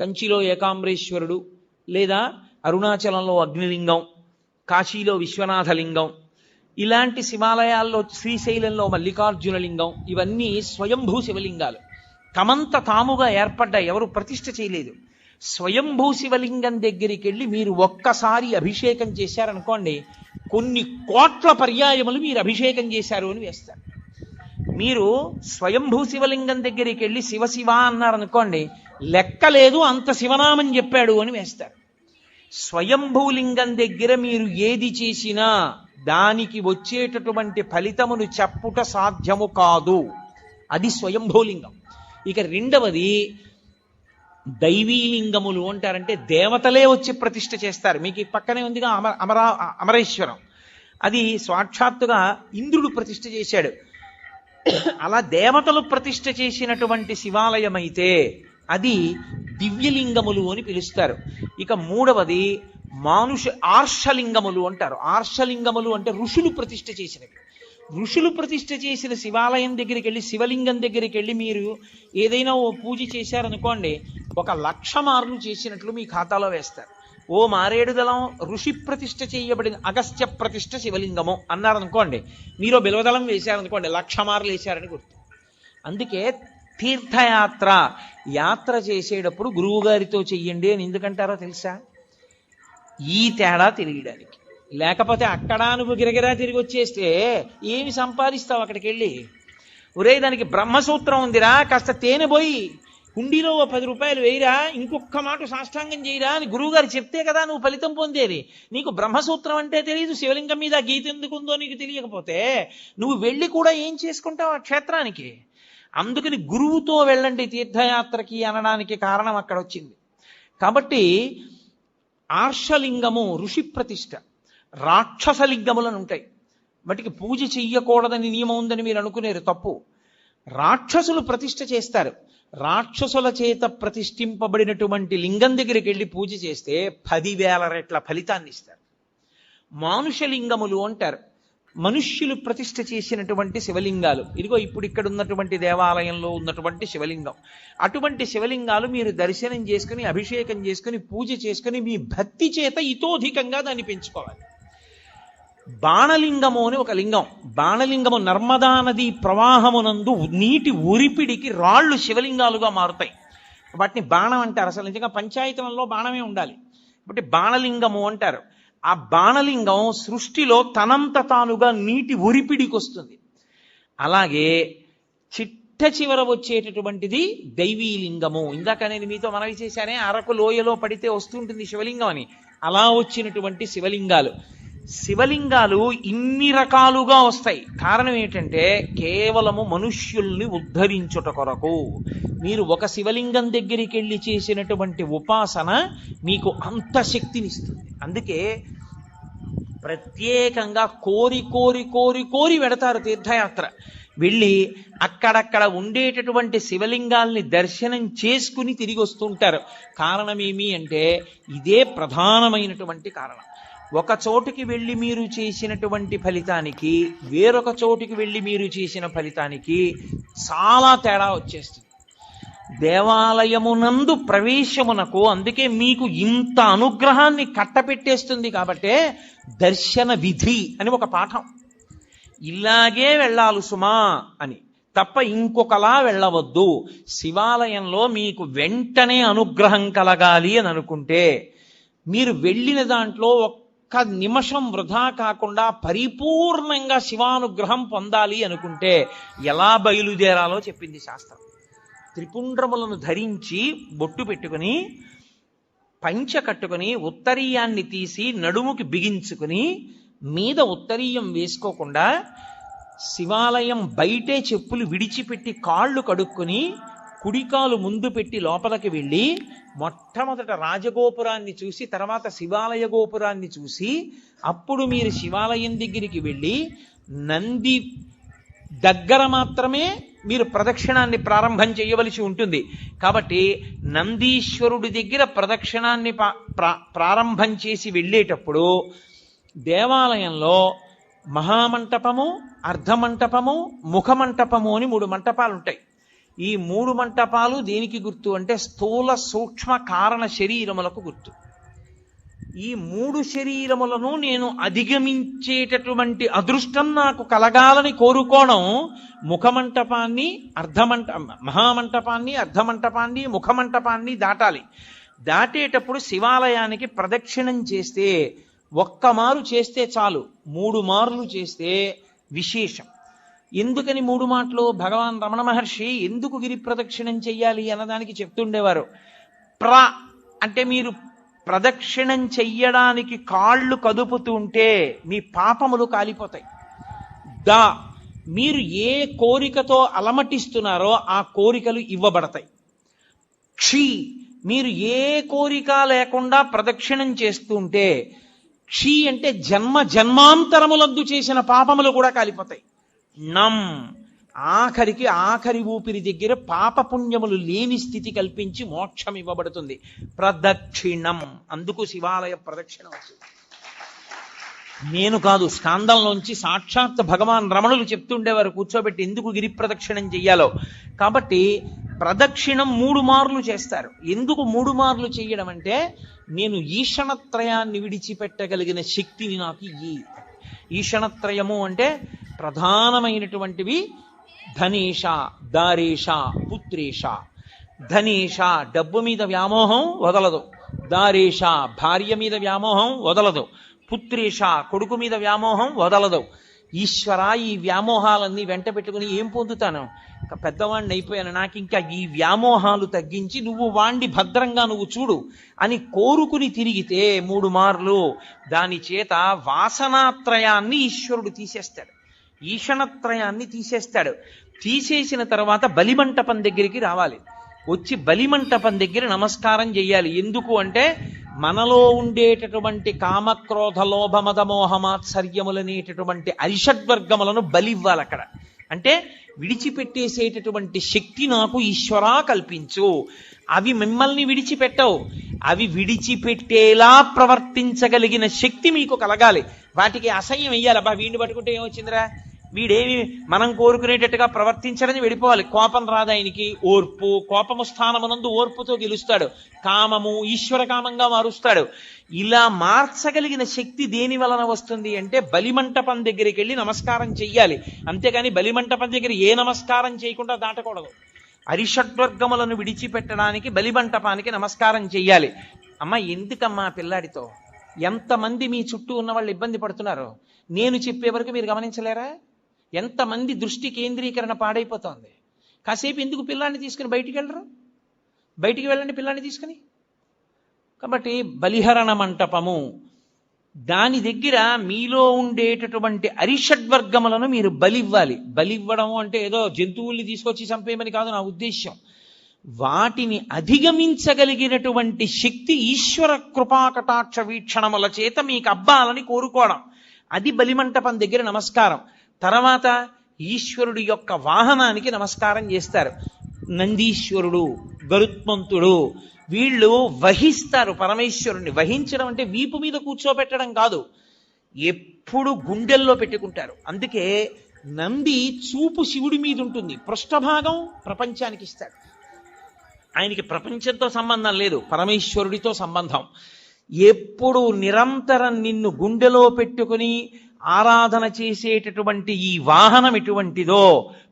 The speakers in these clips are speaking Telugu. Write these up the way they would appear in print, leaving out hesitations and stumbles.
కంచిలో ఏకాంబరేశ్వరుడు, లేదా అరుణాచలంలో అగ్నిలింగం, కాశీలో విశ్వనాథలింగం, ఇలాంటి శివాలయాల్లో శ్రీశైలంలో మల్లికార్జున లింగం, ఇవన్నీ స్వయంభూ శివలింగాలు. తమంత తాముగా ఏర్పడ్డాయి, ఎవరు ప్రతిష్ఠ చేయలేదు. స్వయంభూ శివలింగం దగ్గరికి వెళ్ళి మీరు ఒక్కసారి అభిషేకం చేశారనుకోండి, కొన్ని కోట్ల పర్యాయములు మీరు అభిషేకం చేశారు అని వేస్తారు. మీరు స్వయంభూ శివలింగం దగ్గరికి వెళ్ళి శివ శివ అన్నారనుకోండి, లెక్కలేదు అంత శివనామం చెప్పాడు అని వేస్తారు. స్వయంభూలింగం దగ్గర మీరు ఏది చేసినా దానికి వచ్చేటటువంటి ఫలితమును చెప్పుట సాధ్యము కాదు. అది స్వయంభూలింగం. ఇక రెండవది దైవీలింగములు అంటారంటే దేవతలే వచ్చి ప్రతిష్ఠ చేస్తారు. మీకు ఈ పక్కనే ఉందిగా అమరేశ్వరం, అది సాక్షాత్తుగా ఇంద్రుడు ప్రతిష్ఠ చేశాడు. అలా దేవతలు ప్రతిష్ఠ చేసినటువంటి శివాలయం అయితే అది దివ్యలింగములు అని పిలుస్తారు. ఇక మూడవది ఆర్షలింగములు అంటారు. ఆర్షలింగములు అంటే ఋషులు ప్రతిష్ఠ చేసినవి. ఋషులు ప్రతిష్ఠ చేసిన శివాలయం దగ్గరికి వెళ్ళి, శివలింగం దగ్గరికి వెళ్ళి మీరు ఏదైనా ఓ పూజ చేశారనుకోండి, 1,00,000 మార్లు చేసినట్లు మీ ఖాతాలో వేస్తారు. ఓ మారేడుదలం ఋషి ప్రతిష్ఠ చేయబడిన అగస్త్య ప్రతిష్ఠ శివలింగము అన్నారనుకోండి, మీరు బిల్వదళం వేశారనుకోండి, 1,00,000 మార్లు వేశారని గుర్తు. అందుకే తీర్థయాత్ర యాత్ర చేసేటప్పుడు గురువుగారితో చెయ్యండి అని ఎందుకంటారో తెలుసా? ఈ తేడా తెలియడానికి. లేకపోతే అక్కడ నువ్వు గిరగిరా తిరిగి వచ్చేస్తే ఏమి సంపాదిస్తావు అక్కడికి వెళ్ళి? ఒరే, దానికి బ్రహ్మసూత్రం ఉందిరా, కాస్త తేనె పోయి హుండీలో 10 రూపాయలు వేయిరా, ఇంకొక మాట సాష్టాంగం చేయరా అని గురువుగారు చెప్తే కదా నువ్వు ఫలితం పొందేది. నీకు బ్రహ్మసూత్రం అంటే తెలియదు, శివలింగం మీద గీత ఎందుకుందో నీకు తెలియకపోతే నువ్వు వెళ్ళి కూడా ఏం చేసుకుంటావు ఆ క్షేత్రానికి? అందుకని గురువుతో వెళ్ళండి తీర్థయాత్రకి అనడానికి కారణం అక్కడ వచ్చింది. కాబట్టి ఆర్షలింగము ఋషి ప్రతిష్ఠ. రాక్షసలింగములను ఉంటాయి, వాటికి పూజ చెయ్యకూడదని నియమం ఉందని మీరు అనుకునేరు, తప్పు. రాక్షసులు ప్రతిష్ఠ చేస్తారు. రాక్షసుల చేత ప్రతిష్ఠింపబడినటువంటి లింగం దగ్గరికి వెళ్ళి పూజ చేస్తే 10,000 రెట్ల ఫలితాన్ని ఇస్తారు. మానుషలింగములు అంటారు, మనుష్యులు ప్రతిష్ఠ చేసినటువంటి శివలింగాలు. ఇదిగో ఇప్పుడు ఇక్కడ ఉన్నటువంటి దేవాలయంలో ఉన్నటువంటి శివలింగం. అటువంటి శివలింగాలు మీరు దర్శనం చేసుకుని, అభిషేకం చేసుకుని, పూజ చేసుకుని మీ భక్తి చేత ఇతోధికంగా దాన్ని పెంచుకోవాలి. బాణలింగము అని ఒక లింగం. బాణలింగము నర్మదా నది ప్రవాహమునందు నీటి ఉరిపిడికి రాళ్ళు శివలింగాలుగా మారుతాయి. వాటిని బాణం అంటారు. అసలు నిజంగా పంచాయతనంలో బాణమే ఉండాలి. కాబట్టి బాణలింగము అంటారు. ఆ బాణలింగం సృష్టిలో తనంత తానుగా నీటి ఉరిపిడికి వస్తుంది. అలాగే చిట్ట చివర వచ్చేటటువంటిది దైవీలింగము. ఇందాక నేను మీతో మనవి చేశానే, అరకు లోయలో పడితే వస్తుంటుంది శివలింగం అని. అలా వచ్చినటువంటి శివలింగాలు. శివలింగాలు ఇన్ని రకాలుగా వస్తాయి. కారణం ఏంటంటే కేవలము మనుష్యుల్ని ఉద్ధరించుట కొరకు. మీరు ఒక శివలింగం దగ్గరికి వెళ్ళి చేసినటువంటి ఉపాసన మీకు అంత శక్తినిస్తుంది. అందుకే ప్రత్యేకంగా కోరి కోరి కోరి కోరి వెడతారు తీర్థయాత్ర. వెళ్ళి అక్కడక్కడ ఉండేటటువంటి శివలింగాల్ని దర్శనం చేసుకుని తిరిగి వస్తుంటారు. కారణం ఏమి అంటే ఇదే ప్రధానమైనటువంటి కారణం. ఒక చోటుకి వెళ్ళి మీరు చేసినటువంటి ఫలితానికి వేరొక చోటుకి వెళ్ళి మీరు చేసిన ఫలితానికి చాలా తేడా వచ్చేస్తుంది. దేవాలయమునందు ప్రవేశమునకు అందుకే మీకు ఇంత అనుగ్రహాన్ని కట్టపెట్టేస్తుంది. కాబట్టే దర్శన విధి అని ఒక పాఠం. ఇలాగే వెళ్ళాలి సుమా అని, తప్ప ఇంకొకలా వెళ్ళవద్దు. శివాలయంలో మీకు వెంటనే అనుగ్రహం కలగాలి అని అనుకుంటే మీరు వెళ్ళిన దాంట్లో ఒక్క నిమిషం వృధా కాకుండా పరిపూర్ణంగా శివానుగ్రహం పొందాలి అనుకుంటే ఎలా బయలుదేరాలో చెప్పింది శాస్త్రం. త్రిపుండ్రములను ధరించి బొట్టు పెట్టుకుని పంచ కట్టుకుని ఉత్తరీయాన్ని తీసి నడుముకి బిగించుకుని మీద ఉత్తరీయం వేసుకోకుండా శివాలయం బయటే చెప్పులు విడిచిపెట్టి కాళ్ళు కడుక్కుని కుడికాలు ముందు పెట్టి లోపలికి వెళ్ళి మొట్టమొదట రాజగోపురాన్ని చూసి తర్వాత శివాలయ గోపురాన్ని చూసి అప్పుడు మీరు శివాలయం దగ్గరికి వెళ్ళి నంది దగ్గర మాత్రమే మీరు ప్రదక్షిణాన్ని ప్రారంభం చేయవలసి ఉంటుంది. కాబట్టి నందీశ్వరుడి దగ్గర ప్రదక్షిణాన్ని ప్రారంభం చేసి వెళ్ళేటప్పుడు దేవాలయంలో మహామంటపము, అర్ధమంటపము, ముఖమంటపము అని 3 మంటపాలు ఉంటాయి. ఈ 3 మంటపాలు దేనికి గుర్తు అంటే స్థూల సూక్ష్మ కారణ శరీరములకు గుర్తు. ఈ 3 శరీరములను నేను అధిగమించేటటువంటి అదృష్టం నాకు కలగాలని కోరుకోవడం ముఖమంటపాన్ని మహామంటపాన్ని అర్ధమంటపాన్ని ముఖమంటపాన్ని దాటాలి. దాటేటప్పుడు శివాలయానికి ప్రదక్షిణం చేస్తే ఒక్క మారు చేస్తే చాలు, 3 మార్లు చేస్తే విశేషం. ఎందుకని 3 మాటలు? భగవాన్ రమణ మహర్షి ఎందుకు గిరి ప్రదక్షిణం చెయ్యాలి అన్నదానికి చెప్తుండేవారు. అంటే మీరు ప్రదక్షిణం చెయ్యడానికి కాళ్ళు కదుపుతుంటే మీ పాపములు కాలిపోతాయి. మీరు ఏ కోరికతో అలమటిస్తున్నారో ఆ కోరికలు ఇవ్వబడతాయి. మీరు ఏ కోరిక లేకుండా ప్రదక్షిణం చేస్తుంటే అంటే జన్మాంతరములందు చేసిన పాపములు కూడా కాలిపోతాయి. ఆఖరి ఊపిరి దగ్గర పాపపుణ్యములు లేని స్థితి కల్పించి మోక్షం ఇవ్వబడుతుంది. ప్రదక్షిణం, అందుకు శివాలయ ప్రదక్షిణ వచ్చింది. నేను కాదు, స్కాందంలోంచి సాక్షాత్ భగవాన్ రమణులు చెప్తుండేవారు కూర్చోబెట్టి ఎందుకు గిరి ప్రదక్షిణం చెయ్యాలో. కాబట్టి ప్రదక్షిణం 3 మార్లు చేస్తారు. ఎందుకు 3 మార్లు చేయడం అంటే నేను ఈషణత్రయాన్ని విడిచిపెట్టగలిగిన శక్తిని నాకు ఈషణత్రయము అంటే ప్రధానమైనటువంటివి ధనేష, దారేష, పుత్రేష. ధనేష డబ్బు మీద వ్యామోహం వదలదు, దారేష భార్య మీద వ్యామోహం వదలదు, పుత్రేష కొడుకు మీద వ్యామోహం వదలదు. ఈశ్వర, ఈ వ్యామోహాలన్నీ వెంట పెట్టుకుని ఏం పొందుతాను? పెద్దవాణ్ణి అయిపోయాను, నాకు ఇంకా ఈ వ్యామోహాలు తగ్గించి నువ్వు వాణ్ణి భద్రంగా నువ్వు చూడు అని కోరుకుని తిరిగితే 3 మార్లు దాని చేత వాసనాత్రయాన్ని ఈశ్వరుడు తీసేస్తాడు, ఈషణత్రయాన్ని తీసేస్తాడు. తీసేసిన తర్వాత బలిమంటపం దగ్గరికి రావాలి. వచ్చి బలిమంటపం దగ్గర నమస్కారం చెయ్యాలి. ఎందుకు అంటే మనలో ఉండేటటువంటి కామక్రోధ లోభ మద మోహమాత్సర్యములనేటటువంటి అరిషడ్వర్గములను బలివ్వాలి అక్కడ. అంటే విడిచిపెట్టేసేటటువంటి శక్తి నాకు ఈశ్వరా కల్పించు. అవి మిమ్మల్ని విడిచిపెట్టవు, అవి విడిచిపెట్టేలా ప్రవర్తించగలిగిన శక్తి మీకు కలగాలి. వాటికి అసహ్యం వెయ్యాలి. అబ్బా వీడిని పట్టుకుంటే ఏమొచ్చిందిరా, వీడేమి మనం కోరుకునేటట్టుగా ప్రవర్తించడని వెళ్ళిపోవాలి. కోపం రాదు ఆయనకి, ఓర్పు, కోపము స్థానమునందు ఓర్పుతో గెలుస్తాడు. కామము ఈశ్వర కామంగా మారుస్తాడు. ఇలా మార్చగలిగిన శక్తి దేని వలన వస్తుంది అంటే బలిమంటపం దగ్గరికి వెళ్ళి నమస్కారం చెయ్యాలి. అంతేగాని బలిమంటపం దగ్గర ఏ నమస్కారం చేయకుండా దాటకూడదు. అరిషడ్వర్గములను విడిచిపెట్టడానికి బలిమంటపానికి నమస్కారం చెయ్యాలి. అమ్మ ఎందుకమ్మా పిల్లాడితో ఎంతమంది మీ చుట్టూ ఉన్న వాళ్ళు ఇబ్బంది పడుతున్నారు నేను చెప్పే వరకు మీరు గమనించలేరా? ఎంతమంది దృష్టి కేంద్రీకరణ పాడైపోతోంది. కాసేపు ఎందుకు పిల్లాన్ని తీసుకుని బయటికి వెళ్ళరు? బయటికి వెళ్ళండి పిల్లాన్ని తీసుకుని. కాబట్టి బలిహరణ మంటపము, దాని దగ్గర మీలో ఉండేటటువంటి అరిషడ్వర్గములను మీరు బలివ్వాలి. బలివ్వడం అంటే ఏదో జంతువుల్ని తీసుకొచ్చి చంపేయమని కాదు నా ఉద్దేశ్యం. వాటిని అధిగమించగలిగినటువంటి శక్తి ఈశ్వర కృపాకటాక్ష వీక్షణముల చేత మీకు అబ్బాలని కోరుకోవడం, అది బలిమంటపం దగ్గర నమస్కారం. తర్వాత ఈశ్వరుడి యొక్క వాహనానికి నమస్కారం చేస్తారు. నందీశ్వరుడు, గరుత్మంతుడు వీళ్ళు వహిస్తారు పరమేశ్వరుణ్ణి. వహించడం అంటే వీపు మీద కూర్చోబెట్టడం కాదు, ఎప్పుడు గుండెల్లో పెట్టుకుంటారు. అందుకే నంది చూపు శివుడి మీద ఉంటుంది, పృష్ఠభాగం ప్రపంచానికి ఇస్తాడు. ఆయనకి ప్రపంచంతో సంబంధం లేదు, పరమేశ్వరుడితో సంబంధం. ఎప్పుడు నిరంతరం నిన్ను గుండెలో పెట్టుకుని ఆరాధన చేసేటటువంటి ఈ వాహనం ఎటువంటిదో,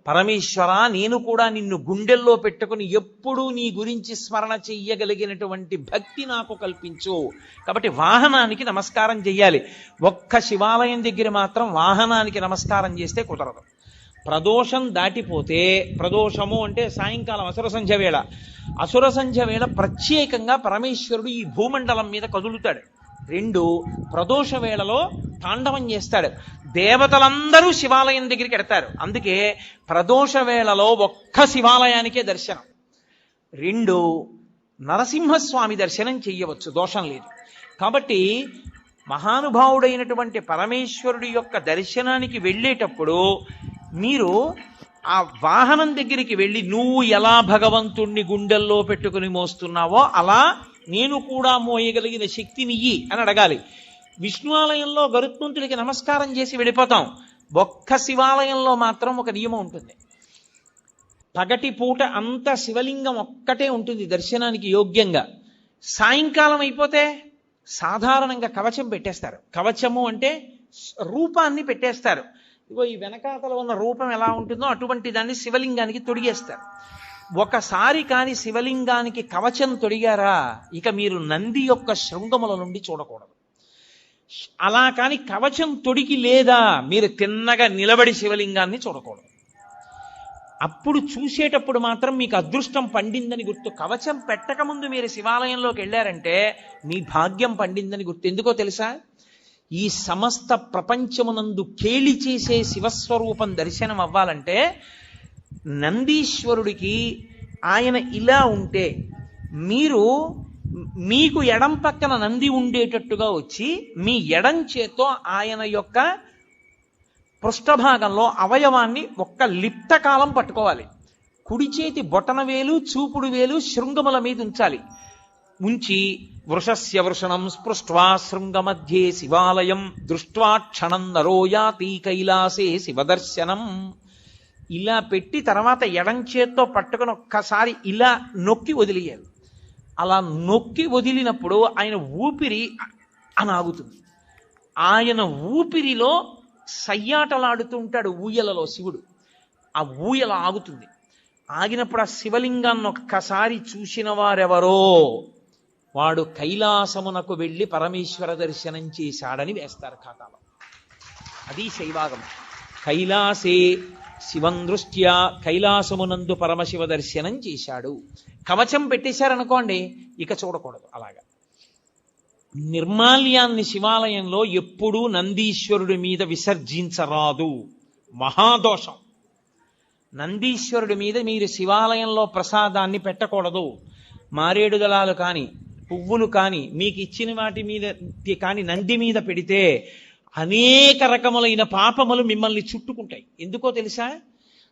పరమేశ్వర నేను కూడా నిన్ను గుండెల్లో పెట్టుకుని ఎప్పుడూ నీ గురించి స్మరణ చెయ్యగలిగినటువంటి భక్తి నాకు కల్పించు. కాబట్టి వాహనానికి నమస్కారం చెయ్యాలి. ఒక్క శివాలయం దగ్గర మాత్రం వాహనానికి నమస్కారం చేస్తే కుదరదు. ప్రదోషం దాటిపోతే, ప్రదోషము అంటే సాయంకాలం అసుర సంధ్య వేళ, అసుర సంధ్య వేళ ప్రత్యేకంగా పరమేశ్వరుడు ఈ భూమండలం మీద కదులుతాడు. 2 ప్రదోష వేళలో తాండవం చేస్తాడు. దేవతలందరూ శివాలయం దగ్గరికి ఎడతారు. అందుకే ప్రదోష వేళలో ఒక్క శివాలయానికే దర్శనం. 2 నరసింహస్వామి దర్శనం చెయ్యవచ్చు, దోషం లేదు. కాబట్టి మహానుభావుడైనటువంటి పరమేశ్వరుడి యొక్క దర్శనానికి వెళ్ళేటప్పుడు మీరు ఆ వాహనం దగ్గరికి వెళ్ళి నువ్వు ఎలా భగవంతుణ్ణి గుండెల్లో పెట్టుకుని మోస్తున్నావో అలా నేను కూడా మోయగలిగిన శక్తినియ్యి అని అడగాలి. విష్ణు ఆలయంలో గరుత్మంతుడికి నమస్కారం చేసి వెళ్ళిపోతాం. ఒక్క శివాలయంలో మాత్రం ఒక నియమం ఉంటుంది. పగటిపూట అంతా శివలింగం ఒక్కటే ఉంటుంది దర్శనానికి యోగ్యంగా. సాయంకాలం అయిపోతే సాధారణంగా కవచం పెట్టేస్తారు. కవచము అంటే రూపాన్ని పెట్టేస్తారు. ఇగో ఈ వెనకాతల ఉన్న రూపం ఎలా ఉంటుందో అటువంటి దాన్ని శివలింగానికి తొడిగేస్తారు. ఒకసారి కాని శివలింగానికి కవచం తొడిగారా ఇక మీరు నంది యొక్క శృంగముల నుండి చూడకూడదు. అలా కాని కవచం తొడిగి లేదా మీరు తిన్నగా నిలబడి శివలింగాన్ని చూడకూడదు. అప్పుడు చూసేటప్పుడు మాత్రం మీకు అదృష్టం పండిందని గుర్తు. కవచం పెట్టకముందు మీరు శివాలయంలోకి వెళ్ళారంటే మీ భాగ్యం పండిందని గుర్తు. ఎందుకో తెలుసా? ఈ సమస్త ప్రపంచమునందు కేళి చేసే శివస్వరూపం దర్శనం అవ్వాలంటే నందీశ్వరుడికి ఆయన ఇలా ఉంటే మీకు ఎడం పక్కన నంది ఉండేటట్టుగా వచ్చి మీ ఎడం చేత్తో ఆయన యొక్క పృష్ఠభాగంలో అవయవాన్ని ఒక్క లిప్త కాలం పట్టుకోవాలి. కుడి చేతి బొటన వేలు చూపుడు వేలు శృంగముల మీద ఉంచాలి. ఉంచి వృషస్య వృషణం స్పృష్ట్వా శృంగమధ్యే శివాలయం దృష్ట్వా క్షణం నరోయాతి కైలాసే శివదర్శనం. ఇలా పెట్టి తర్వాత ఎడం చేత్తో పట్టుకుని ఒక్కసారి ఇలా నొక్కి వదిలేయాలి. అలా నొక్కి వదిలినప్పుడు ఆయన ఊపిరి అనాగుతుంది. ఆయన ఊపిరిలో సయ్యాటలాడుతూ ఉంటాడు ఊయలలో శివుడు. ఆ ఊయల ఆగుతుంది. ఆగినప్పుడు ఆ శివలింగాన్ని ఒక్కసారి చూసిన వారెవరో వాడు కైలాసమునకు వెళ్ళి పరమేశ్వర దర్శనం చేశాడని వేస్తారు ఖాతాలో. అది శైవాగం. కైలాసే శివం దృష్ట్యా కైలాసమునందు పరమశివ దర్శనం చేశాడు. కవచం పెట్టేశారనుకోండి ఇక చూడకూడదు. అలాగా నిర్మాల్యాన్ని శివాలయంలో ఎప్పుడూ నందీశ్వరుడి మీద విసర్జించరాదు. మహాదోషం. నందీశ్వరుడి మీద మీరు శివాలయంలో ప్రసాదాన్ని పెట్టకూడదు. మారేడు దళాలు కానీ పువ్వులు కానీ మీకు ఇచ్చిన వాటి మీద కానీ నంది మీద పెడితే అనేక రకములైన పాపములు మిమ్మల్ని చుట్టుకుంటాయి. ఎందుకో తెలుసా?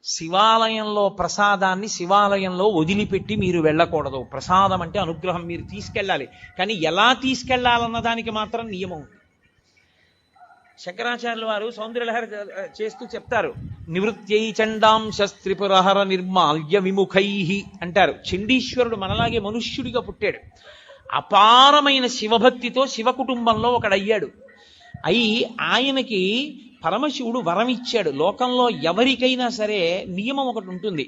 శివాలయంలో ప్రసాదాన్ని శివాలయంలో వదిలిపెట్టి మీరు వెళ్ళకూడదు. ప్రసాదం అంటే అనుగ్రహం, మీరు తీసుకెళ్ళాలి. కానీ ఎలా తీసుకెళ్లాలన్న దానికి మాత్రం నియమం ఉంది. శంకరాచార్యుల వారు సౌందర్యలహరి చేస్తూ చెప్తారు, నివృత్యై చండాంశ త్రిపురహర నిర్మాల్య విముఖై అంటారు. చండీశ్వరుడు మనలాగే మనుష్యుడిగా పుట్టాడు. అపారమైన శివభక్తితో శివ కుటుంబంలో ఒకడయ్యాడు. ఆయనకి పరమశివుడు వరం ఇచ్చాడు. లోకంలో ఎవరికైనా సరే నియమం ఒకటి ఉంటుంది.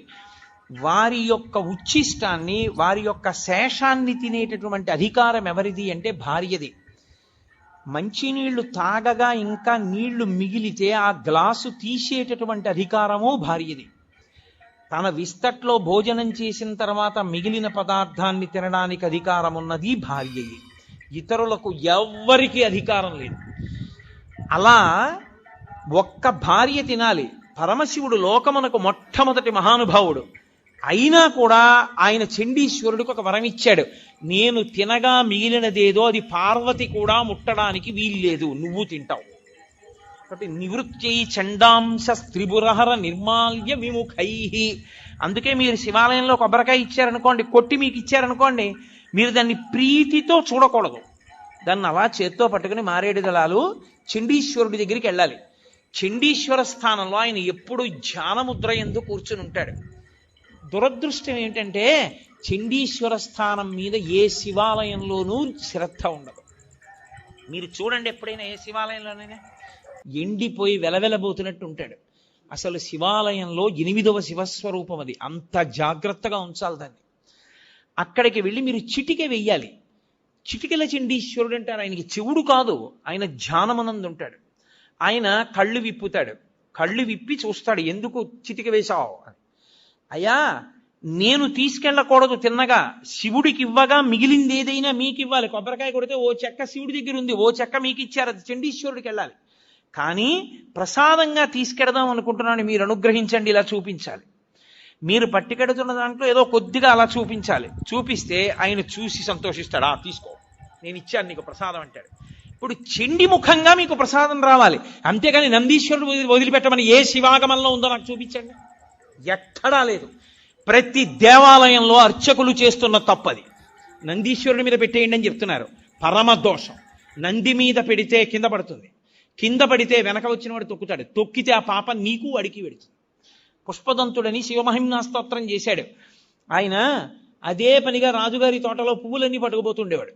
వారి యొక్క ఉచ్ఛిష్టాన్ని వారి యొక్క శేషాన్ని తినేటటువంటి అధికారం ఎవరిది అంటే భార్యది. మంచినీళ్లు తాగగా ఇంకా నీళ్లు మిగిలితే ఆ గ్లాసు తీసేటటువంటి అధికారము భార్యది. తన విస్తట్లో భోజనం చేసిన తర్వాత మిగిలిన పదార్థాన్ని తినడానికి అధికారం ఉన్నది భార్యయే. ఇతరులకు ఎవ్వరికీ అధికారం లేదు. అలా ఒక్క భార్య తినాలి. పరమశివుడు లోకమునకు మొట్టమొదటి మహానుభావుడు అయినా కూడా ఆయన చండీశ్వరుడికి ఒక వరం ఇచ్చాడు. నేను తినగా మిగిలినదేదో అది పార్వతి కూడా ముట్టడానికి వీల్లేదు, నువ్వు తింటావు. కాబట్టి నివృత్యై చండాంశ త్రిపురహర నిర్మాల్య విముఖై. అందుకే మీరు శివాలయంలో కొబ్బరికాయ ఇచ్చారనుకోండి, కొట్టి మీకు ఇచ్చారనుకోండి, మీరు దాన్ని ప్రీతితో చూడకూడదు. దాన్ని అలా చేత్తో పట్టుకుని మారేడు దళాలు చండీశ్వరుడి దగ్గరికి వెళ్ళాలి. చండీశ్వర స్థానంలో ఆయన ఎప్పుడు ధ్యానముద్ర యందు కూర్చుని ఉంటాడు. దురదృష్టం ఏంటంటే చండీశ్వర స్థానం మీద ఏ శివాలయంలోనూ శ్రద్ధ ఉండదు. మీరు చూడండి, ఎప్పుడైనా ఏ శివాలయంలోనైనా ఎండిపోయి వెలవెలబోతున్నట్టు ఉంటాడు. అసలు శివాలయంలో 8వ శివస్వరూపం అది. అంత జాగ్రత్తగా ఉంచాలి దాన్ని. అక్కడికి వెళ్ళి మీరు చిటికె వెయ్యాలి. చిటికెల చండీశ్వరుడు అంటారు. ఆయనకి చెవుడు కాదు, ఆయన ధ్యానమునందు ఉంటాడు. ఆయన కళ్ళు విప్పుతాడు. కళ్ళు విప్పి చూస్తాడు, ఎందుకు చిటిక వేశావు అని. అయ్యా, నేను తీసుకెళ్ళకూడదు తిన్నగా, శివుడికి ఇవ్వగా మిగిలింది ఏదైనా మీకు ఇవ్వాలి. కొబ్బరికాయ కొడితే ఓ చెక్క శివుడి దగ్గర ఉంది, ఓ చెక్క మీకు ఇచ్చారు, అది చండీశ్వరుడికి వెళ్ళాలి. కానీ ప్రసాదంగా తీసుకెడదాం అనుకుంటున్నాను, మీరు అనుగ్రహించండి, ఇలా చూపించాలి. మీరు పట్టుకెడుతున్న దాంట్లో ఏదో కొద్దిగా అలా చూపించాలి. చూపిస్తే ఆయన చూసి సంతోషిస్తాడు. తీసుకో, నేను ఇచ్చాను నీకు ప్రసాదం అంటాడు. ఇప్పుడు చండి ముఖంగా మీకు ప్రసాదం రావాలి, అంతేగాని నందీశ్వరుడు వదిలిపెట్టమని ఏ శివాగమంలో ఉందో నాకు చూపించండి. ఎక్కడా లేదు. ప్రతి దేవాలయంలో అర్చకులు చేస్తున్న తప్పది. నందీశ్వరుడి మీద పెట్టేయండి అని చెప్తున్నారు, పరమదోషం. నంది మీద పెడితే కింద పడుతుంది, కింద పడితే వెనక వచ్చిన వాడు తొక్కుతాడు, తొక్కితే ఆ పాప నీకు అడికి పెడుతుంది. పుష్పదంతుడని శివమహిమ్నా స్తోత్రం చేశాడు. ఆయన అదే పనిగా రాజుగారి తోటలో పువ్వులన్నీ పట్టుకుపోతుండేవాడు.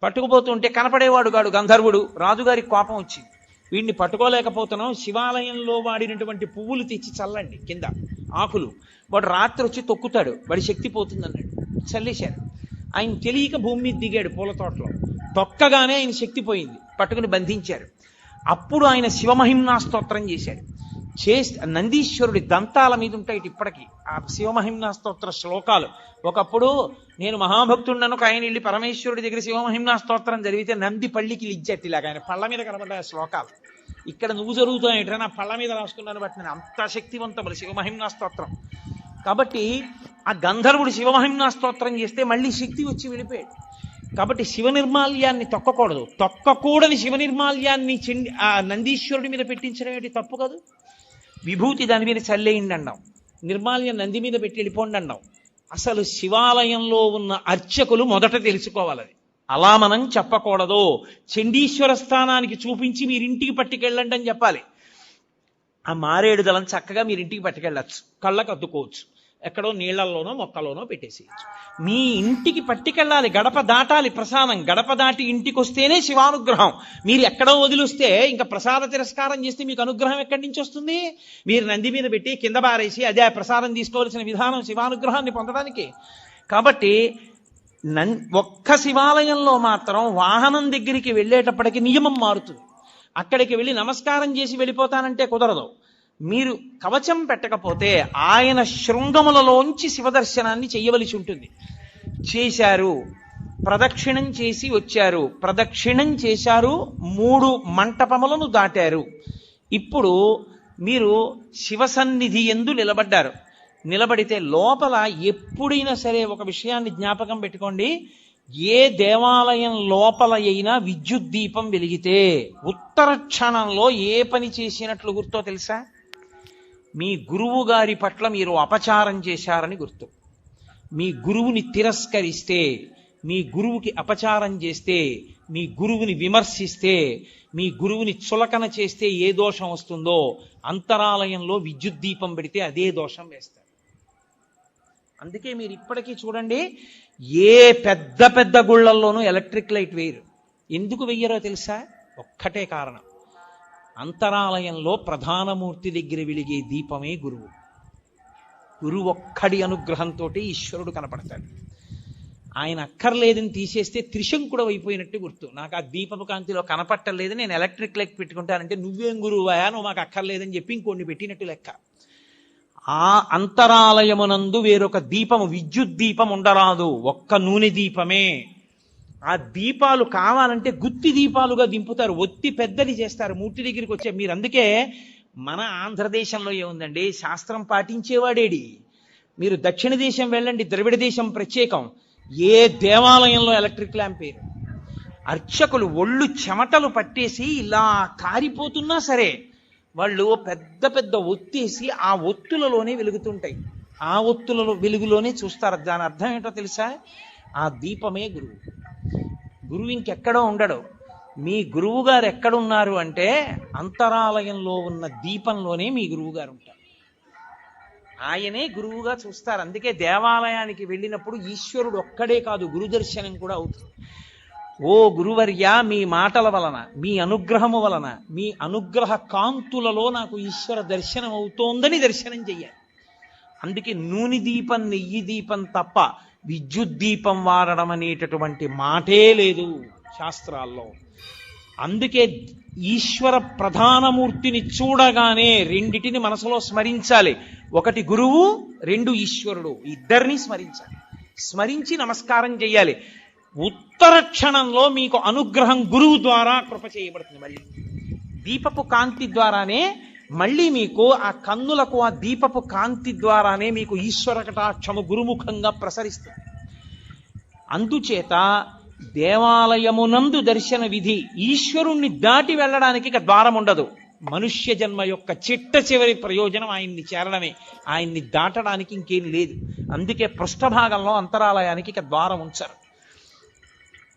పట్టుకుపోతుంటే కనపడేవాడు కాడు గంధర్వుడు. రాజుగారికి కోపం వచ్చింది, వీడిని పట్టుకోలేకపోతున్నాం, శివాలయంలో వాడినటువంటి పువ్వులు తెచ్చి చల్లండి కింద ఆకులు. వాడు రాత్రి వచ్చి తొక్కుతాడు, వాడి శక్తి పోతుంది అన్నాడు. చల్లేశారు. ఆయన తెలియక భూమి మీద దిగాడు పూల తోటలో. తొక్కగానే ఆయన శక్తి పోయింది, పట్టుకుని బంధించారు. అప్పుడు ఆయన శివమహిమ్నా స్తోత్రం చేశాడు. నందీశ్వరుడి దంతాల మీద ఉంటాయి ఇప్పటికీ ఆ శివమహిమ్నా స్తోత్ర శ్లోకాలు. ఒకప్పుడు నేను మహాభక్తుడను ఒక ఆయన వెళ్ళి పరమేశ్వరుడి దగ్గర శివమహిమ్నా స్తోత్రం జరిగితే నంది పళ్ళికి లిజ్జట్టిలాగా ఆయన పళ్ళ మీద కనబడ్డాయి శ్లోకాలు. ఇక్కడ నువ్వు జరుగుతాయంటే నా పళ్ళ మీద రాసుకున్నాను బట్టి నేను అంత శక్తివంతములు శివమహిమ్నా స్తోత్రం. కాబట్టి ఆ గంధర్వుడు శివమహిమ్నా స్తోత్రం చేస్తే మళ్ళీ శక్తి వచ్చి వెళ్ళిపోయాడు. కాబట్టి శివ నిర్మాల్యాన్ని తొక్కకూడదు. తొక్కకూడని శివ నిర్మాల్యాన్ని ఆ నందీశ్వరుడి మీద పెట్టించడం ఏంటి? తప్పు కాదు. విభూతి దాని మీద చల్లేయండి అన్నాం, నిర్మాల్యం నంది మీద పెట్టి వెళ్ళిపోండి అన్నాం. అసలు శివాలయంలో ఉన్న అర్చకులు మొదట తెలుసుకోవాలి, అలా మనం చెప్పకూడదు. చండీశ్వర స్థానానికి చూపించి మీరింటికి పట్టుకెళ్ళండి అని చెప్పాలి. ఆ మారేడు దళం చక్కగా మీరింటికి పట్టుకెళ్ళచ్చు, కళ్ళకు అద్దుకోవచ్చు, ఎక్కడో నీళ్లలోనో మొక్కలోనో పెట్టేసేయచ్చు. మీ ఇంటికి పట్టుకెళ్ళాలి, గడప దాటాలి ప్రసాదం. గడప దాటి ఇంటికి వస్తేనే శివానుగ్రహం. మీరు ఎక్కడో వదిలిస్తే ఇంకా ప్రసాద తిరస్కారం చేస్తే మీకు అనుగ్రహం ఎక్కడి నుంచి వస్తుంది? మీరు నంది మీద పెట్టి కింద బారేసి అదే ప్రసాదం తీసుకోవాల్సిన విధానం శివానుగ్రహాన్ని పొందడానికి. కాబట్టి ఒక్క శివాలయంలో మాత్రం వాహనం దగ్గరికి వెళ్ళేటప్పటికి నియమం మారుతుంది. అక్కడికి వెళ్ళి నమస్కారం చేసి వెళ్ళిపోతానంటే కుదరదు. మీరు కవచం పెట్టకపోతే ఆయన శృంగములలోంచి శివదర్శనాన్ని చెయ్యవలసి ఉంటుంది. చేశారు, ప్రదక్షిణం చేసి వచ్చారు, ప్రదక్షిణం చేశారు, 3 మంటపములను దాటారు. ఇప్పుడు మీరు శివసన్నిధి యందు నిలబడ్డారు. నిలబడితే లోపల ఎప్పుడైనా సరే ఒక విషయాన్ని జ్ఞాపకం పెట్టుకోండి, ఏ దేవాలయం లోపల అయినా విద్యుత్ దీపం వెలిగితే ఉత్తర క్షణంలో ఏ పని చేసినట్లు గుర్తో తెలుసా? మీ గురువు గారి పట్ల మీరు అపచారం చేశారని గుర్తు. మీ గురువుని తిరస్కరిస్తే, మీ గురువుకి అపచారం చేస్తే, మీ గురువుని విమర్శిస్తే, మీ గురువుని చులకన చేస్తే ఏ దోషం వస్తుందో అంతరాలయంలో విద్యుత్ దీపం పెడితే అదే దోషం వేస్తారు. అందుకే మీరు ఇప్పటికీ చూడండి, ఏ పెద్ద పెద్ద గుళ్ళల్లోనూ ఎలక్ట్రిక్ లైట్ వేయరు. ఎందుకు వెయ్యరో తెలుసా? ఒక్కటే కారణం, అంతరాలయంలో ప్రధానమూర్తి దగ్గర వెలిగే దీపమే గురువు. గురువు ఒక్కడి అనుగ్రహంతో ఈశ్వరుడు కనపడతాడు. ఆయన అక్కర్లేదని తీసేస్తే త్రిశంకుడు అయిపోయినట్టు గుర్తు. నాకు ఆ దీపపు కాంతిలో కనపట్టలేదు, నేను ఎలక్ట్రిక్ లైట్ పెట్టుకుంటానంటే నువ్వేం గురువయా, నువ్వు మాకు అక్కర్లేదని చెప్పి ఇంకొన్ని పెట్టినట్టు లెక్క. ఆ అంతరాలయమునందు వేరొక దీపము, విద్యుత్ దీపం ఉండరాదు, ఒక్క నూనె దీపమే. ఆ దీపాలు కావాలంటే గుత్తి దీపాలుగా దింపుతారు, ఒత్తి పెద్దది చేస్తారు మూర్తి దగ్గరికి వచ్చే. మీరు అందుకే మన ఆంధ్రదేశంలో ఏముందండి, శాస్త్రం పాటించేవాడేడి. మీరు దక్షిణ దేశం వెళ్ళండి, ద్రవిడ దేశం ప్రత్యేకం, ఏ దేవాలయంలో ఎలక్ట్రిక్ ల్యాంప్ వేరు. అర్చకులు ఒళ్ళు చెమటలు పట్టేసి ఇలా కారిపోతున్నా సరే వాళ్ళు పెద్ద పెద్ద ఒత్తేసి ఆ ఒత్తులలోనే వెలుగుతుంటాయి, ఆ ఒత్తులలో వెలుగులోనే చూస్తారు. దాని అర్థం ఏంటో తెలుసా? ఆ దీపమే గురువు. గురువు ఇంకెక్కడో ఉండడు. మీ గురువు గారు ఎక్కడున్నారు అంటే అంతరాలయంలో ఉన్న దీపంలోనే మీ గురువు గారు ఉంటారు. ఆయనే గురువుగా చూస్తారు. అందుకే దేవాలయానికి వెళ్ళినప్పుడు ఈశ్వరుడు ఒక్కడే కాదు, గురు దర్శనం కూడా అవుతుంది. ఓ గురువర్య, మీ మాటల వలన, మీ అనుగ్రహము వలన, మీ అనుగ్రహ కాంతులలో నాకు ఈశ్వర దర్శనం అవుతోందని దర్శనం చెయ్యాలి. అందుకే నూనె దీపం, నెయ్యి దీపం తప్ప విద్యుత్ దీపం వాడడం అనేటటువంటి మాటే లేదు శాస్త్రాల్లో. అందుకే ఈశ్వర ప్రధానమూర్తిని చూడగానే రెండిటిని మనసులో స్మరించాలి. ఒకటి గురువు, 2 ఈశ్వరుడు, ఇద్దరిని స్మరించాలి. స్మరించి నమస్కారం చెయ్యాలి. ఉత్తర క్షణంలో మీకు అనుగ్రహం గురువు ద్వారా కృప చేయబడుతుంది. మళ్ళీ దీపపు కాంతి ద్వారానే మళ్ళీ మీకు ఆ కన్నులకు ఆ దీపపు కాంతి ద్వారానే మీకు ఈశ్వర కటాక్షము గురుముఖంగా ప్రసరిస్తుంది. అందుచేత దేవాలయమునందు దర్శన విధి, ఈశ్వరుణ్ణి దాటి వెళ్ళడానికి ఇక ద్వారం ఉండదు. మనుష్య జన్మ యొక్క చిట్ట చివరి ప్రయోజనం ఆయన్ని చేరడమే, ఆయన్ని దాటడానికి ఇంకేం లేదు. అందుకే పృష్ఠభాగంలో అంతరాలయానికి ఇక ద్వారం ఉంచారు.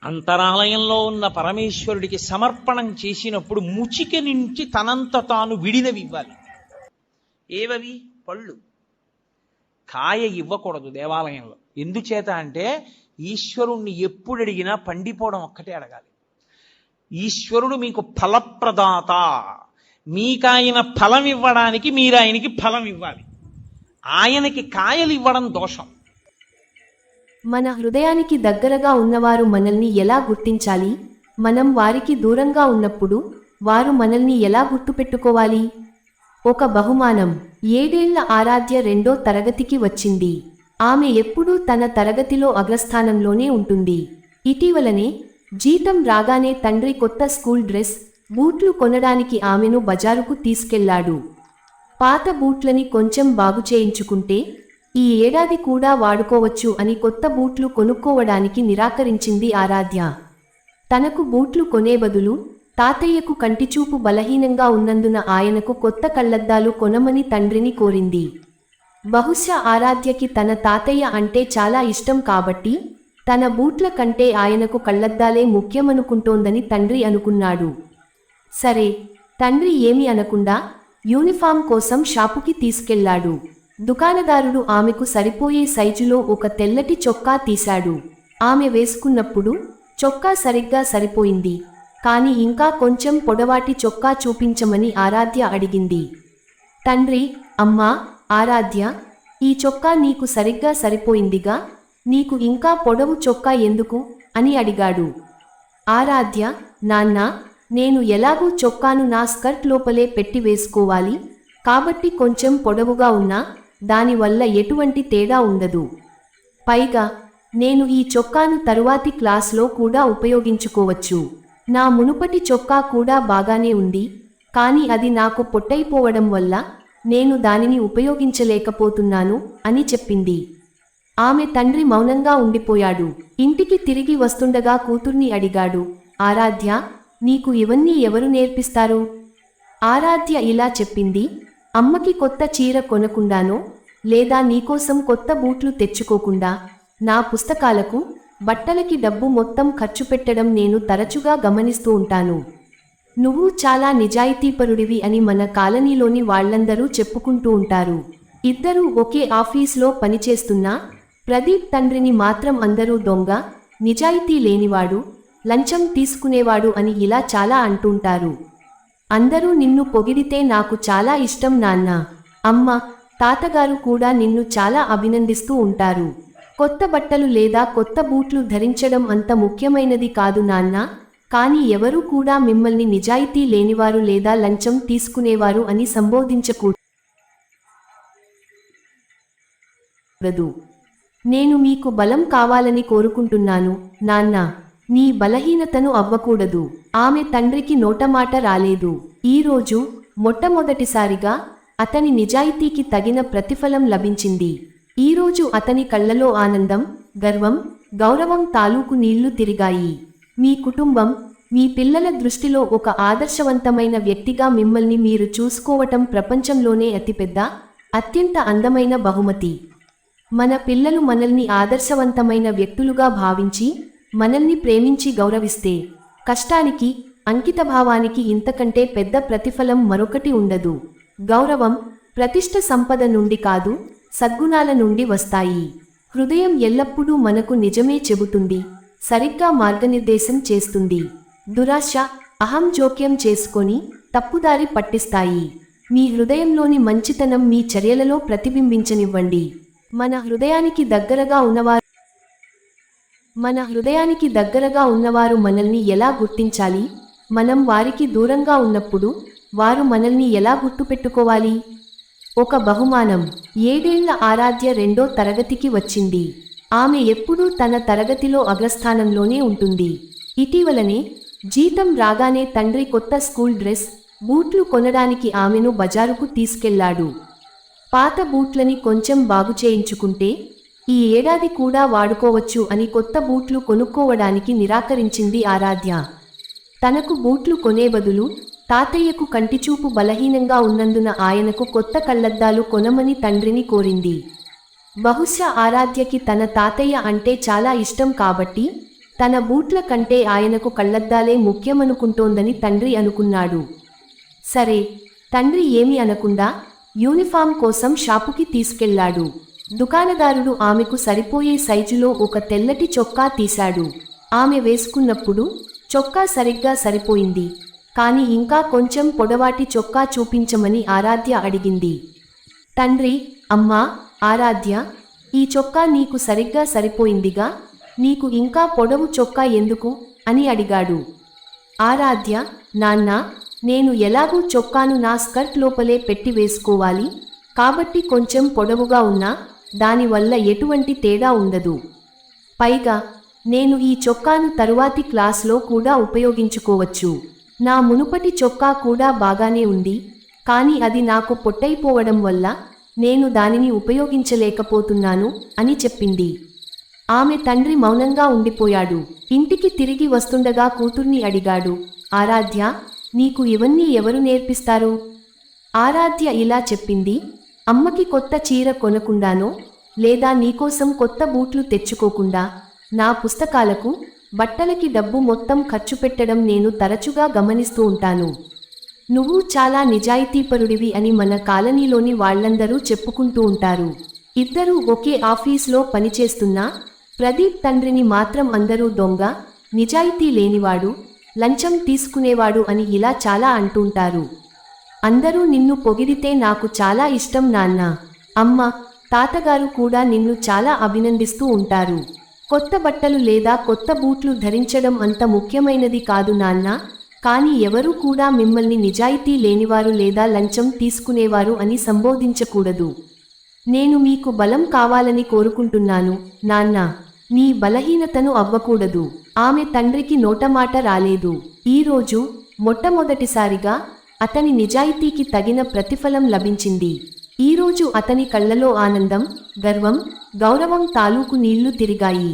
అంతరాలయంలో ఉన్న పరమేశ్వరుడికి సమర్పణం చేసినప్పుడు ముచిక నుంచి తనంత తాను విడినవి ఇవ్వాలి. ఏవవి? పళ్ళు. కాయ ఇవ్వకూడదు దేవాలయంలో. ఎందుచేత అంటే ఈశ్వరుణ్ణి ఎప్పుడు అడిగినా పండిపోవడం ఒక్కటే అడగాలి. ఈశ్వరుడు మీకు ఫలప్రదాత, మీకాయన ఫలం ఇవ్వడానికి మీరు ఆయనకి ఫలం ఇవ్వాలి. ఆయనకి కాయలు ఇవ్వడం దోషం. మన హృదయానికి దగ్గరగా ఉన్నవారు మనల్ని ఎలా గుర్తించాలి? మనం వారికి దూరంగా ఉన్నప్పుడు వారు మనల్ని ఎలా గుర్తుపెట్టుకోవాలి? ఒక బహుమానం. 7 ఏళ్ల ఆరాధ్య 2వ తరగతికి వచ్చింది. ఆమె ఎప్పుడూ తన తరగతిలో అగ్రస్థానంలోనే ఉంటుంది. ఇటీవలనే జీతం రాగానే తండ్రి కొత్త స్కూల్ డ్రెస్, బూట్లు కొనడానికి ఆమెను బజారుకు తీసుకెళ్లాడు. పాత బూట్లని కొంచెం బాగు చేయించుకుంటే ఈ ఏడాది కూడా వాడుకోవచ్చు అని కొత్త బూట్లు కొనుక్కోవడానికి నిరాకరించింది ఆరాధ్య. తనకు బూట్లు కొనే బదులు తాతయ్యకు కంటిచూపు బలహీనంగా ఉన్నందున ఆయనకు కొత్త కళ్లద్దాలు కొనమని తండ్రిని కోరింది. బహుశా ఆరాధ్యకి తన తాతయ్య అంటే చాలా ఇష్టం కాబట్టి తన బూట్ల కంటే ఆయనకు కళ్లద్దాలే ముఖ్యమనుకుంటోందని తండ్రి అనుకున్నాడు. సరే, తండ్రి ఏమీ అనకుండా యూనిఫామ్ కోసం షాపుకి తీసుకెళ్లాడు. దుకాణదారుడు ఆమెకు సరిపోయే సైజులో ఒక తెల్లటి చొక్కా తీశాడు. ఆమె వేసుకున్నప్పుడు చొక్కా సరిగ్గా సరిపోయింది, కాని ఇంకా కొంచెం పొడవాటి చొక్కా చూపించమని ఆరాధ్య అడిగింది. తండ్రి, అమ్మా, ఆరాధ్య, ఈ చొక్కా నీకు సరిగ్గా సరిపోయిందిగా, నీకు ఇంకా పొడవు చొక్కా ఎందుకు అని అడిగాడు. ఆరాధ్య, నాన్నా, నేను ఎలాగూ చొక్కాను నా స్కర్ట్ లోపలే పెట్టి వేసుకోవాలి కాబట్టి కొంచెం పొడవుగా ఉన్నా దానివల్ల ఎటువంటి తేడా ఉండదు. పైగా నేను ఈ చొక్కాను తరువాతి క్లాస్లో కూడా ఉపయోగించుకోవచ్చు. నా మునుపటి చొక్కా కూడా బాగానే ఉంది, కానీ అది నాకు పొట్టైపోవడం వల్ల నేను దానిని ఉపయోగించలేకపోతున్నాను అని చెప్పింది. ఆమె తండ్రి మౌనంగా ఉండిపోయాడు. ఇంటికి తిరిగి వస్తుండగా కూతుర్ని అడిగాడు, ఆరాధ్య, నీకు ఇవన్నీ ఎవరు నేర్పిస్తారు? ఆరాధ్య ఇలా చెప్పింది, అమ్మకి కొత్త చీర కొనకుండానో లేదా నీకోసం కొత్త బూట్లు తెచ్చుకోకుండా నా పుస్తకాలకు, బట్టలకి డబ్బు మొత్తం ఖర్చు పెట్టడం నేను తరచుగా గమనిస్తూ ఉంటాను. నువ్వు చాలా నిజాయితీపరుడివి అని మన కాలనీలోని వాళ్లందరూ చెప్పుకుంటూ ఉంటారు. ఇద్దరూ ఒకే ఆఫీస్లో పనిచేస్తున్నా ప్రదీప్ తండ్రిని మాత్రం అందరూ దొంగ, నిజాయితీ లేనివాడు, లంచం తీసుకునేవాడు అని ఇలా చాలా అంటుంటారు. అందరూ నిన్ను పొగిడితే నాకు చాలా ఇష్టం నాన్న, అమ్మ, తాతగారు కూడా నిన్ను చాలా అభినందిస్తూ ఉంటారు. కొత్త బట్టలు లేదా కొత్త బూట్లు ధరించడం అంత ముఖ్యమైనది కాదు నాన్న, కానీ ఎవరూ కూడా మిమ్మల్ని నిజాయితీ లేనివారు లేదా లంచం తీసుకునేవారు అని సంబోధించకూడదు. నేను మీకు బలం కావాలని కోరుకుంటున్నాను నాన్న, నీ బలహీనతను అవ్వకూడదు. ఆమె తండ్రికి నోటమాట రాలేదు. ఈరోజు మొట్టమొదటిసారిగా అతని నిజాయితీకి తగిన ప్రతిఫలం లభించింది. ఈరోజు అతని కళ్ళలో ఆనందం, గర్వం, గౌరవం తాలూకు నీళ్లు తిరిగాయి. మీ కుటుంబం, మీ పిల్లల దృష్టిలో ఒక ఆదర్శవంతమైన వ్యక్తిగా మిమ్మల్ని మీరు చూసుకోవటం ప్రపంచంలోనే అతిపెద్ద, అత్యంత అందమైన బహుమతి. మన పిల్లలు మనల్ని ఆదర్శవంతమైన వ్యక్తులుగా భావించి మనల్ని ప్రేమించి గౌరవిస్తే కష్టానికి, అంకితభావానికి ఇంతకంటే పెద్ద ప్రతిఫలం మరొకటి ఉండదు. గౌరవం, ప్రతిష్ఠ సంపద నుండి కాదు, సద్గుణాల నుండి వస్తాయి. హృదయం ఎల్లప్పుడూ మనకు నిజమే చెబుతుంది, సరిగ్గా మార్గనిర్దేశం చేస్తుంది. దురాశ, అహం జోక్యం చేసుకొని తప్పుదారి పట్టిస్తాయి. మీ హృదయంలోని మంచితనం మీ చర్యలలో ప్రతిబింబించనివ్వండి. మన హృదయానికి దగ్గరగా ఉన్నవారు మనల్ని ఎలా గుర్తించాలి? మనం వారికి దూరంగా ఉన్నప్పుడు వారు మనల్ని ఎలా గుర్తుపెట్టుకోవాలి? ఒక బహుమానం. 7 ఏళ్ల ఆరాధ్య 2వ తరగతికి వచ్చింది. ఆమె ఎప్పుడూ తన తరగతిలో అగ్రస్థానంలోనే ఉంటుంది. ఇటీవలనే జీతం రాగానే తండ్రి కొత్త స్కూల్ డ్రెస్, బూట్లు కొనడానికి ఆమెను బజారుకు తీసుకెళ్లాడు. పాత బూట్లని కొంచెం బాగు చేయించుకుంటే ఈ ఏడాది కూడా వాడుకోవచ్చు అని కొత్త బూట్లు కొనుక్కోవడానికి నిరాకరించింది ఆరాధ్య. తనకు బూట్లు కొనే బదులు తాతయ్యకు కంటిచూపు బలహీనంగా ఉన్నందున ఆయనకు కొత్త కళ్లద్దాలు కొనమని తండ్రిని కోరింది. బహుశా ఆరాధ్యకి తన తాతయ్య అంటే చాలా ఇష్టం కాబట్టి తన బూట్ల కంటే ఆయనకు కళ్లద్దాలే ముఖ్యమనుకుంటోందని తండ్రి అనుకున్నాడు. సరే, తండ్రి ఏమీ అనకుండా యూనిఫామ్ కోసం షాపుకి తీసుకెళ్లాడు. దుకాణదారుడు ఆమెకు సరిపోయే సైజులో ఒక తెల్లటి చొక్కా తీశాడు. ఆమె వేసుకున్నప్పుడు చొక్కా సరిగ్గా సరిపోయింది. కాని ఇంకా కొంచెం పొడవాటి చొక్కా చూపించమని ఆరాధ్య అడిగింది. తండ్రి, అమ్మా, ఆరాధ్య, ఈ చొక్కా నీకు సరిగ్గా సరిపోయిందిగా, నీకు ఇంకా పొడవు చొక్కా ఎందుకు అని అడిగాడు. ఆరాధ్య, నాన్నా, నేను ఎలాగూ చొక్కాను నా స్కర్ట్ లోపలే పెట్టి వేసుకోవాలి, కాబట్టి కొంచెం పొడవుగా ఉన్నా దానివల్ల ఎటువంటి తేడా ఉండదు. పైగా నేను ఈ చొక్కాను తరువాతి క్లాస్లో కూడా ఉపయోగించుకోవచ్చు. నా మునుపటి చొక్కా కూడా బాగానే ఉంది, కానీ అది నాకు పొట్టైపోవడం వల్ల నేను దానిని ఉపయోగించలేకపోతున్నాను అని చెప్పింది. ఆమె తండ్రి మౌనంగా ఉండిపోయాడు. ఇంటికి తిరిగి వస్తుండగా కూతుర్ని అడిగాడు. ఆరాధ్య, నీకు ఇవన్నీ ఎవరు నేర్పిస్తారు? ఆరాధ్య ఇలా చెప్పింది. అమ్మకి కొత్త చీర కొనకుండానో, లేదా నీకోసం కొత్త బూట్లు తెచ్చుకోకుండా నా పుస్తకాలకు, బట్టలకి డబ్బు మొత్తం ఖర్చు పెట్టడం నేను తరచుగా గమనిస్తూ ఉంటాను. నువ్వు చాలా నిజాయితీపరుడివి అని మన కాలనీలోని వాళ్లందరూ చెప్పుకుంటూ ఉంటారు. ఇద్దరూ ఒకే ఆఫీస్లో పనిచేస్తున్నా ప్రదీప్ తండ్రిని మాత్రం అందరూ దొంగ, నిజాయితీ లేనివాడు, లంచం తీసుకునేవాడు అని ఇలా చాలా అంటుంటారు. అందరూ నిన్ను పొగిడితే నాకు చాలా ఇష్టం నాన్న. అమ్మ, తాతగారు కూడా నిన్ను చాలా అభినందిస్తూ ఉంటారు. కొత్త బట్టలు లేదా కొత్త బూట్లు ధరించడం అంత ముఖ్యమైనది కాదు నాన్న, కానీ ఎవరూ కూడా మిమ్మల్ని నిజాయితీ లేనివారు లేదా లంచం తీసుకునేవారు అని సంబోధించకూడదు. నేను మీకు బలం కావాలని కోరుకుంటున్నాను నాన్న, నీ బలహీనతను అవ్వకూడదు. ఆమె తండ్రికి నోటమాట రాలేదు. ఈరోజు మొట్టమొదటిసారిగా అతని నిజాయితీకి తగిన ప్రతిఫలం లభించింది. ఈరోజు అతని కళ్ళలో ఆనందం, గర్వం, గౌరవం తాలూకు నీళ్లు తిరిగాయి.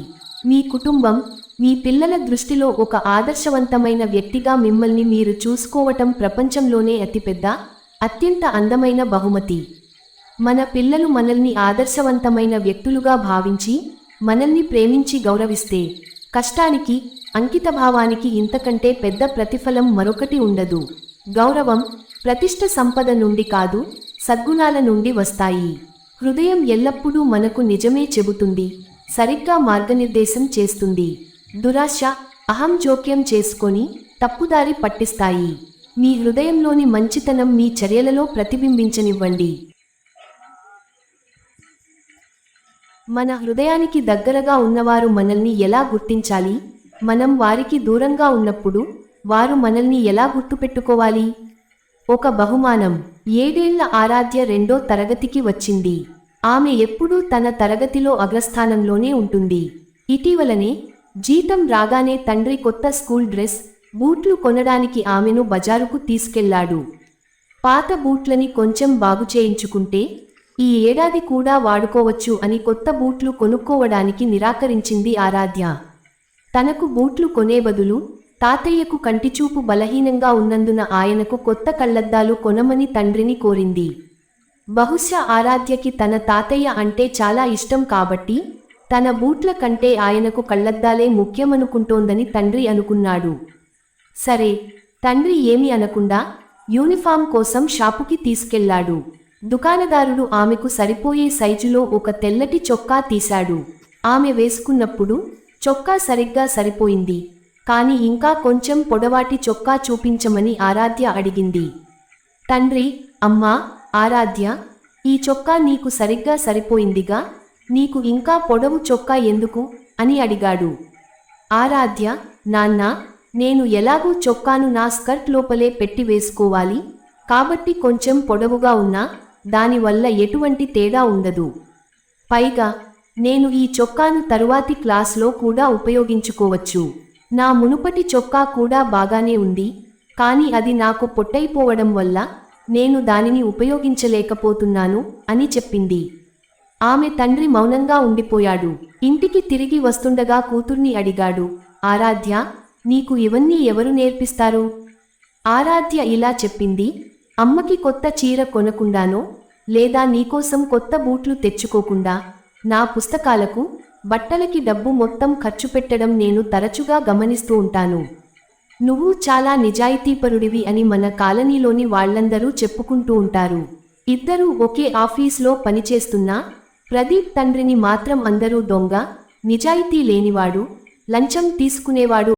మీ కుటుంబం, మీ పిల్లల దృష్టిలో ఒక ఆదర్శవంతమైన వ్యక్తిగా మిమ్మల్ని మీరు చూసుకోవటం ప్రపంచంలోనే అతిపెద్ద, అత్యంత అందమైన బహుమతి. మన పిల్లలు మనల్ని ఆదర్శవంతమైన వ్యక్తులుగా భావించి, మనల్ని ప్రేమించి గౌరవిస్తే, కష్టానికి, అంకితభావానికి ఇంతకంటే పెద్ద ప్రతిఫలం మరొకటి ఉండదు. గౌరవం, ప్రతిష్ఠ సంపద నుండి కాదు, సద్గుణాల నుండి వస్తాయి. హృదయం ఎల్లప్పుడూ మనకు నిజమే చెబుతుంది, సరిగ్గా మార్గనిర్దేశం చేస్తుంది. దురాశ, అహం జోక్యం చేసుకొని తప్పుదారి పట్టిస్తాయి. మీ హృదయంలోని మంచితనం మీ చర్యలలో ప్రతిబింబించనివ్వండి. మన హృదయానికి దగ్గరగా ఉన్నవారు మనల్ని ఎలా గుర్తించాలి? మనం వారికి దూరంగా ఉన్నప్పుడు వారు మనల్ని ఎలా గుర్తుపెట్టుకోవాలి? ఒక బహుమానం. 7 ఏళ్ల ఆరాధ్య 2వ తరగతికి వచ్చింది. ఆమె ఎప్పుడూ తన తరగతిలో అగ్రస్థానంలోనే ఉంటుంది. ఇటీవలనే జీతం రాగానే తండ్రి కొత్త స్కూల్ డ్రెస్, బూట్లు కొనడానికి ఆమెను బజారుకు తీసుకెళ్లాడు. పాత బూట్లని కొంచెం బాగు చేయించుకుంటే ఈ ఏడాది కూడా వాడుకోవచ్చు అని కొత్త బూట్లు కొనుక్కోవడానికి నిరాకరించింది ఆరాధ్య. తనకు బూట్లు కొనే బదులు తాతయ్యకు కంటిచూపు బలహీనంగా ఉన్నందున ఆయనకు కొత్త కళ్లద్దాలు కొనమని తండ్రిని కోరింది. బహుశా ఆరాధ్యకి తన తాతయ్య అంటే చాలా ఇష్టం కాబట్టి తన బూట్ల కంటే ఆయనకు కళ్లద్దాలే ముఖ్యమనుకుంటోందని తండ్రి అనుకున్నాడు. సరే, తండ్రి ఏమీ అనకుండా యూనిఫామ్ కోసం షాపుకి తీసుకెళ్లాడు. దుకాణదారుడు ఆమెకు సరిపోయే సైజులో ఒక తెల్లటి చొక్కా తీశాడు. ఆమె వేసుకున్నప్పుడు చొక్కా సరిగ్గా సరిపోయింది, కాని ఇంకా కొంచెం పొడవాటి చొక్కా చూపించమని ఆరాధ్య అడిగింది. తండ్రి, అమ్మా, ఆరాధ్య, ఈ చొక్కా నీకు సరిగ్గా సరిపోయిందిగా, నీకు ఇంకా పొడవు చొక్కా ఎందుకు అని అడిగాడు. ఆరాధ్య, నాన్నా, నేను ఎలాగూ చొక్కాను నా స్కర్ట్ లోపలే పెట్టి వేసుకోవాలి, కాబట్టి కొంచెం పొడవుగా ఉన్నా దానివల్ల ఎటువంటి తేడా ఉండదు. పైగా నేను ఈ చొక్కాను తరువాతి క్లాస్లో కూడా ఉపయోగించుకోవచ్చు. నా మునుపటి చొక్కా కూడా బాగానే ఉంది, కానీ అది నాకు పొట్టైపోవడం వల్ల నేను దానిని ఉపయోగించలేకపోతున్నాను అని చెప్పింది. ఆమె తండ్రి మౌనంగా ఉండిపోయాడు. ఇంటికి తిరిగి వస్తుండగా కూతుర్ని అడిగాడు. ఆరాధ్య, నీకు ఇవన్నీ ఎవరు నేర్పిస్తారు? ఆరాధ్య ఇలా చెప్పింది. అమ్మకి కొత్త చీర కొనకుండానో, లేదా నీకోసం కొత్త బూట్లు తెచ్చుకోకుండా నా పుస్తకాలకు, బట్టలకి డబ్బు మొత్తం ఖర్చు పెట్టడం నేను తరచుగా గమనిస్తూ ఉంటాను. నువ్వు చాలా నిజాయితీపరుడివి అని మన కాలనీలోని వాళ్లందరూ చెప్పుకుంటూ ఉంటారు. ఇద్దరూ ఒకే ఆఫీస్లో పనిచేస్తున్నా ప్రదీప్ తండ్రిని మాత్రం అందరూ దొంగ, నిజాయితీ లేనివాడు, లంచం తీసుకునేవాడు